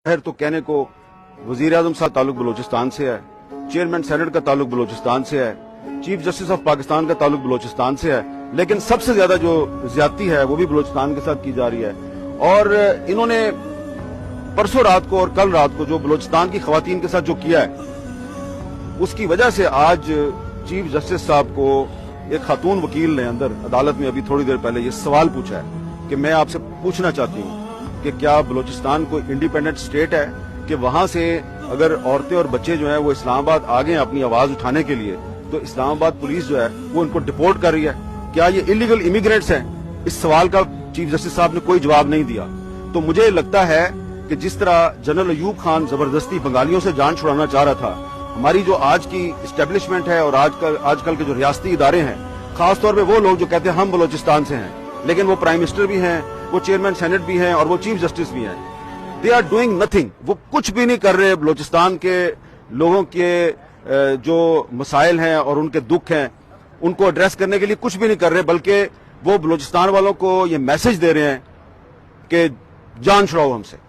खैर तो कहने को वजीर आजम साहब ताल्लुक बलोचिस्तान से है, चेयरमैन सेनेट का ताल्लुक बलोचिस्तान से है, चीफ जस्टिस ऑफ पाकिस्तान का ताल्लुक बलोचिस्तान से है, लेकिन सबसे ज्यादा जो ज्यादती है वो भी बलोचिस्तान के साथ की जा रही है। और इन्होंने परसों रात को और कल रात को जो बलोचिस्तान की खवातीन के साथ जो किया है, उसकी वजह से आज चीफ जस्टिस साहब को एक खातून वकील ने अंदर अदालत में अभी थोड़ी देर पहले ये सवाल पूछा है कि मैं आपसे पूछना चाहती हूँ कि क्या बलोचिस्तान कोई इंडिपेंडेंट स्टेट है कि वहां से अगर औरतें और बच्चे जो हैं वो इस्लामाबाद आ गए अपनी आवाज उठाने के लिए, तो इस्लामाबाद पुलिस जो है वो उनको डिपोर्ट कर रही है? क्या ये इलीगल इमिग्रेंट्स हैं? इस सवाल का चीफ जस्टिस साहब ने कोई जवाब नहीं दिया। तो मुझे लगता है कि जिस तरह जनरल अयूब खान जबरदस्ती बंगालियों से जान छुड़ाना चाह रहा था, हमारी जो आज की इस्टेब्लिशमेंट है और आजकल के जो रियासती इदारे हैं, खासतौर पे वो लोग जो कहते हैं हम बलोचिस्तान से हैं, लेकिन वो प्राइम मिनिस्टर भी हैं, वो चेयरमैन सेनेट भी हैं और वो चीफ जस्टिस भी हैं, दे आर डूइंग नथिंग। वो कुछ भी नहीं कर रहे बलोचिस्तान के लोगों के जो मसाइल हैं और उनके दुख हैं उनको एड्रेस करने के लिए कुछ भी नहीं कर रहे, बल्कि वो बलोचिस्तान वालों को ये मैसेज दे रहे हैं कि जान छुड़ाओ हमसे।